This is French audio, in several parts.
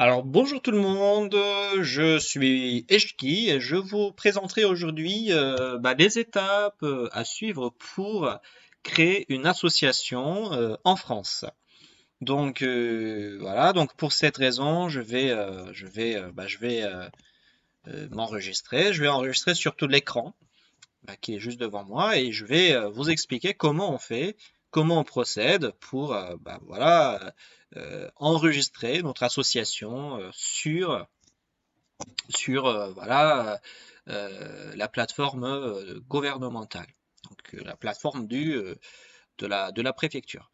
Alors bonjour tout le monde, je suis Eshki et je vous présenterai aujourd'hui les étapes à suivre pour créer une association en France. Voilà, donc pour cette raison, je vais m'enregistrer. Je vais enregistrer surtout l'écran qui est juste devant moi et je vais vous expliquer comment on fait, comment on procède pour enregistrer notre association sur la plateforme gouvernementale, la plateforme de la préfecture.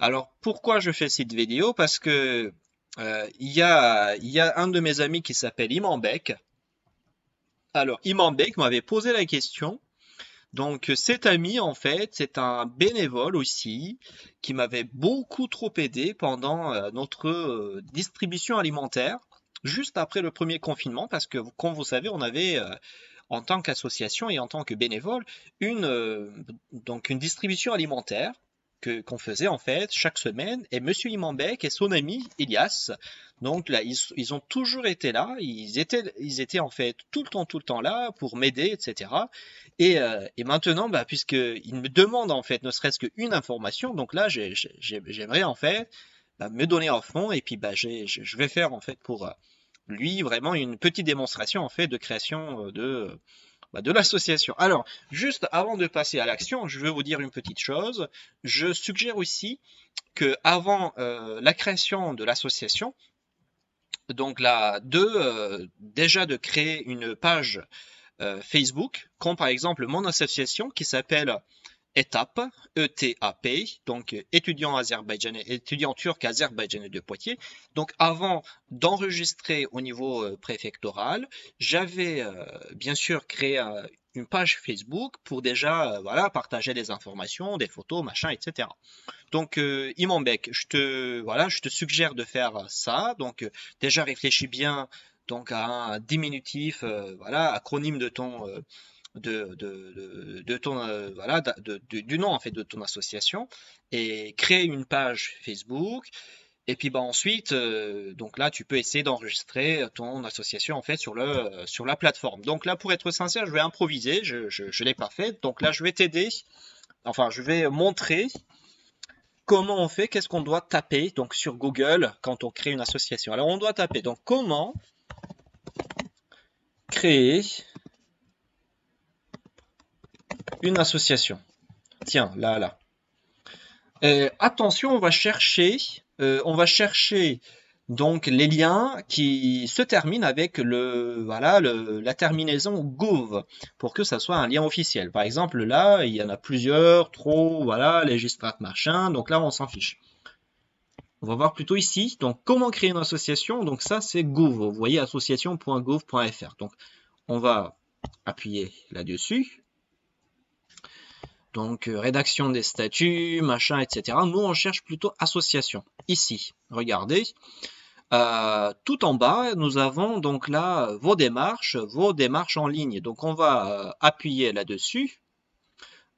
Alors pourquoi je fais cette vidéo? Parce que il y a un de mes amis qui s'appelle Imambek. Alors Imambek m'avait posé la question. Donc cet ami, en fait, c'est un bénévole aussi qui m'avait beaucoup trop aidé pendant notre distribution alimentaire, juste après le premier confinement, parce que comme vous savez, on avait en tant qu'association et en tant que bénévole une distribution alimentaire qu'on faisait en fait chaque semaine. Et Monsieur Imambek et son ami Elias, donc là, ils ont toujours été là. Ils étaient en fait tout le temps là pour m'aider, etc. Et maintenant, puisqu'ils me demandent en fait ne serait-ce qu'une information, donc là, j'aimerais en fait me donner à fond et puis je vais faire en fait pour lui vraiment une petite démonstration en fait de création de l'association. Alors, juste avant de passer à l'action, je veux vous dire une petite chose. Je suggère aussi que avant la création de l'association, donc là, déjà de créer une page Facebook, comme par exemple mon association qui s'appelle ETAP, E-T-A-P, donc étudiant turc azerbaïdjanais de Poitiers. Donc avant d'enregistrer au niveau préfectoral, j'avais bien sûr créé une page Facebook pour déjà voilà, partager des informations, des photos, machin, etc. Donc Imambek, je te suggère de faire ça. Donc déjà réfléchis bien donc à un diminutif, voilà, acronyme de ton du nom en fait de ton association et créer une page Facebook et puis ensuite donc là tu peux essayer d'enregistrer ton association en fait sur la plateforme. Donc là pour être sincère, je vais improviser, je l'ai pas fait. Donc là je vais t'aider, enfin je vais montrer comment on fait, qu'est-ce qu'on doit taper donc sur Google quand on crée une association. Alors on doit taper donc comment créer une association. Tiens, là. Attention, on va chercher donc les liens qui se terminent avec la terminaison gouv pour que ça soit un lien officiel. Par exemple, là, il y en a plusieurs, trop, voilà, légistrat machin, donc là, on s'en fiche. On va voir plutôt ici, donc comment créer une association, donc ça c'est gouv, vous voyez association.gouv.fr. Donc on va appuyer là-dessus. Donc, rédaction des statuts, machin, etc. Nous, on cherche plutôt association. Ici, regardez, tout en bas, nous avons donc là vos démarches en ligne. Donc, on va appuyer là-dessus.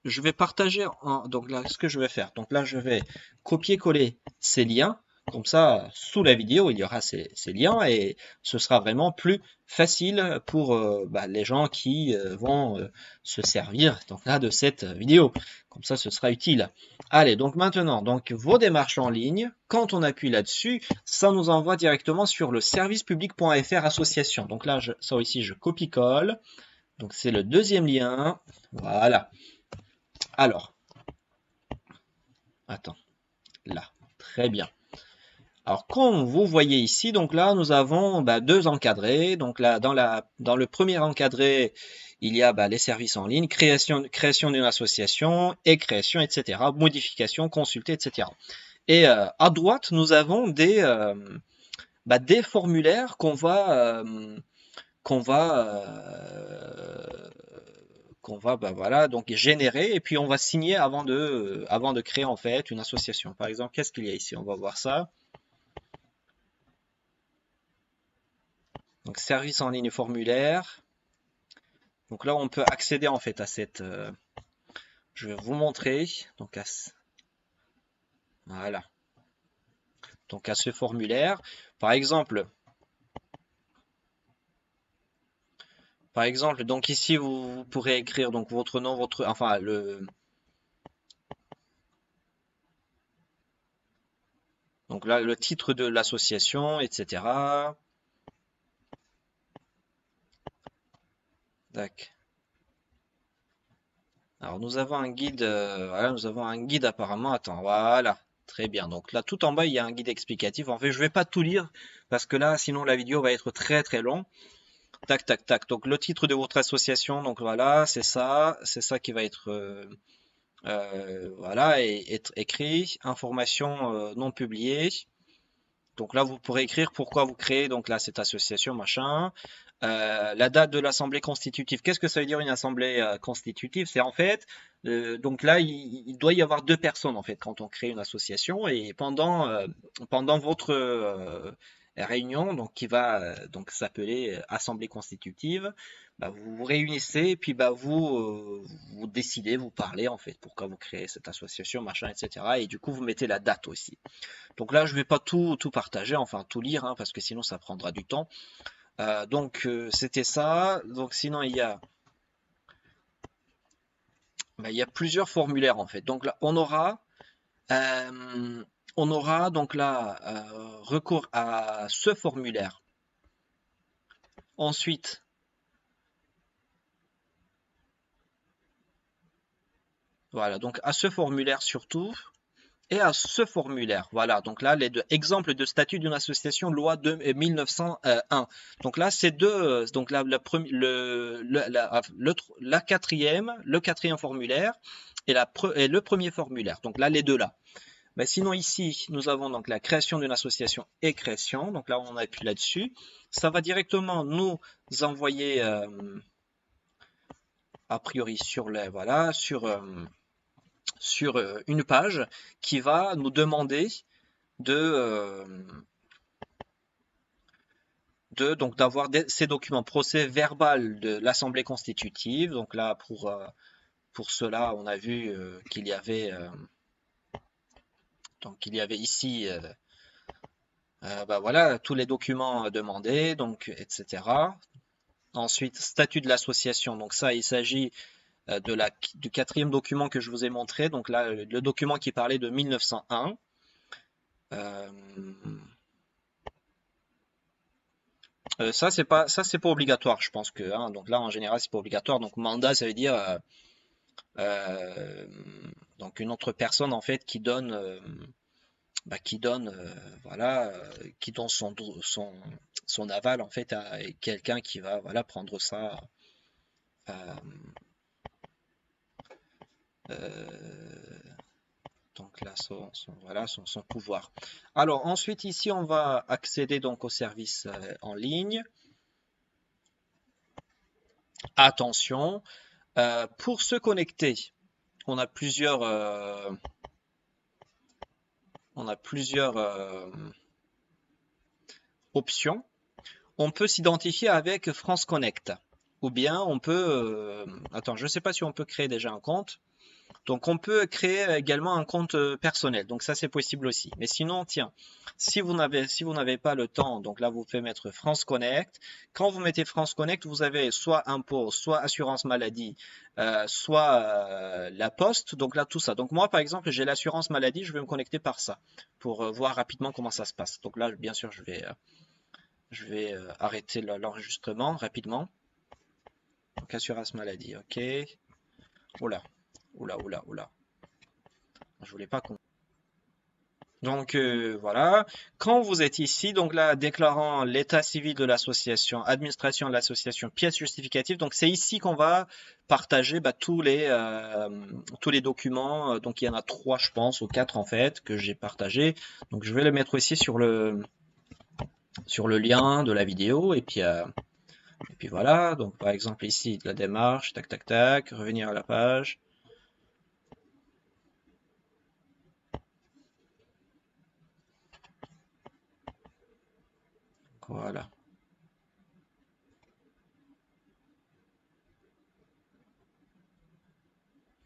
Je vais partager, donc là, ce que je vais faire. Donc là, je vais copier-coller ces liens. Comme ça, sous la vidéo, il y aura ces liens et ce sera vraiment plus facile pour les gens qui vont se servir donc là de cette vidéo. Comme ça, ce sera utile. Allez, donc maintenant, donc vos démarches en ligne, quand on appuie là-dessus, ça nous envoie directement sur le servicepublic.fr association. Donc là, ça aussi, je copie-colle. Donc c'est le deuxième lien. Voilà. Alors, attends, là, très bien. Alors, comme vous voyez ici, donc là, nous avons deux encadrés. Donc là, dans le premier encadré, il y a les services en ligne, création d'une association et création, etc. Modification, consulter, etc. Et à droite, nous avons des formulaires qu'on va voilà donc générer et puis on va signer avant de créer en fait une association. Par exemple, qu'est-ce qu'il y a ici? On va voir ça. Donc service en ligne formulaire. Donc là on peut accéder en fait à cette je vais vous montrer donc voilà. Donc à ce formulaire. Par exemple, Par exemple, donc ici vous pourrez écrire donc votre nom, votre, enfin donc là le titre de l'association, etc. Tac. Alors nous avons un guide, voilà, nous avons un guide apparemment. Attends, voilà, très bien. Donc là, tout en bas, il y a un guide explicatif. En fait, je vais pas tout lire parce que là, sinon la vidéo va être très très longue. Tac, tac, tac. Donc le titre de votre association, donc voilà, c'est ça qui va être, voilà, et être écrit. Information non publiée. Donc là, vous pourrez écrire pourquoi vous créez donc là cette association, machin. La date de l'assemblée constitutive. Qu'est-ce que ça veut dire une assemblée constitutive? C'est en fait, donc là, il doit y avoir deux personnes en fait quand on crée une association et pendant votre réunion, donc qui va donc s'appeler assemblée constitutive, bah, vous vous réunissez et puis bah vous décidez, vous parlez en fait pourquoi vous créez cette association, machin, etc. Et du coup, vous mettez la date aussi. Donc là, je vais pas tout partager, enfin tout lire, hein, parce que sinon ça prendra du temps. C'était ça. Donc sinon il y a plusieurs formulaires en fait. Donc là euh, on aura donc là recours à ce formulaire. Ensuite, voilà, donc à ce formulaire surtout et à ce formulaire. Voilà, donc là les deux exemples de statut d'une association loi de 1901. Donc là c'est deux, donc là le quatrième formulaire et le premier formulaire. Donc là les deux là. Mais sinon ici, nous avons donc la création d'une association et création. Donc là, on appuie là-dessus. Ça va directement nous envoyer a priori sur les voilà sur une page qui va nous demander de donc d'avoir ces documents procès verbal de l'Assemblée constitutive. Donc là, pour cela, on a vu qu'il y avait donc il y avait ici bah voilà tous les documents demandés, donc etc. Ensuite, statut de l'association. Donc ça, il s'agit du quatrième document que je vous ai montré. Donc là, le document qui parlait de 1901. Euh, ça c'est pas obligatoire, je pense que. Hein. Donc là, en général, c'est pas obligatoire. Donc mandat, ça veut dire euh, donc une autre personne en fait qui donne voilà qui donne son aval en fait à quelqu'un qui va voilà prendre ça. Euh, euh, donc là, voilà, son pouvoir. Alors ensuite, ici, on va accéder donc au service en ligne. Attention, pour se connecter, on a plusieurs options. On peut s'identifier avec France Connect. Ou bien on peut... attends, je ne sais pas si on peut créer déjà un compte. Donc on peut créer également un compte personnel. Donc ça c'est possible aussi. Mais sinon, tiens, si vous n'avez pas le temps, donc là vous pouvez mettre France Connect. Quand vous mettez France Connect, vous avez soit impôt, soit assurance maladie, soit la poste. Donc là tout ça. Donc moi par exemple j'ai l'assurance maladie, je vais me connecter par ça pour voir rapidement comment ça se passe. Donc là bien sûr je vais arrêter l'enregistrement rapidement. Donc assurance maladie, ok. Oula, oula, oula, oula. Je voulais pas qu'on. Donc voilà, quand vous êtes ici, donc là, déclarant l'état civil de l'association, administration de l'association, pièce justificative, donc c'est ici qu'on va partager bah, tous les documents. Donc il y en a trois, je pense, ou quatre en fait, que j'ai partagé. Donc je vais le mettre ici sur le lien de la vidéo et puis voilà. Donc par exemple ici la démarche, tac tac tac, revenir à la page. Voilà.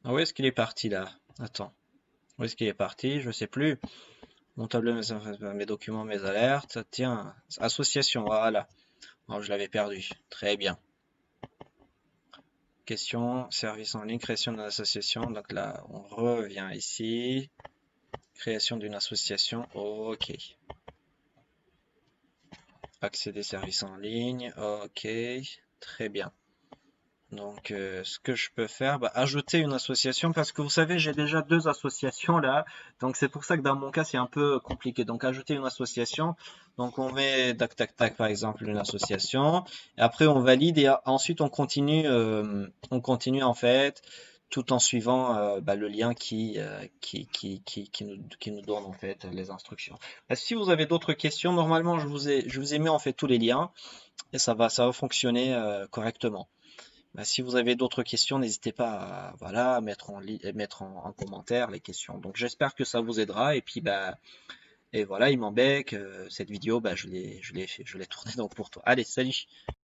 Ah, où est-ce qu'il est parti là? Attends. Où est-ce qu'il est parti? Je sais plus. Mon tableau, mes documents, mes alertes. Tiens, association, voilà. Oh, je l'avais perdu. Très bien. Question, service en ligne, création d'une association. Donc là, on revient ici. Création d'une association. OK. Accéder services en ligne. OK. Très bien. Donc, ce que je peux faire, bah, ajouter une association parce que vous savez, j'ai déjà deux associations là. Donc, c'est pour ça que dans mon cas, c'est un peu compliqué. Donc, ajouter une association. Donc, on met tac tac tac par exemple une association. Et après, on valide et ensuite on continue en fait tout en suivant bah, le lien qui nous donne en fait les instructions. Si vous avez d'autres questions, normalement, je vous ai mis en fait tous les liens et ça va fonctionner correctement. Bah, si vous avez d'autres questions, n'hésitez pas à, voilà, à mettre en commentaire les questions. Donc j'espère que ça vous aidera. Et puis bah, et voilà, il m'embête que cette vidéo, bah, je l'ai tournée donc pour toi. Allez, salut!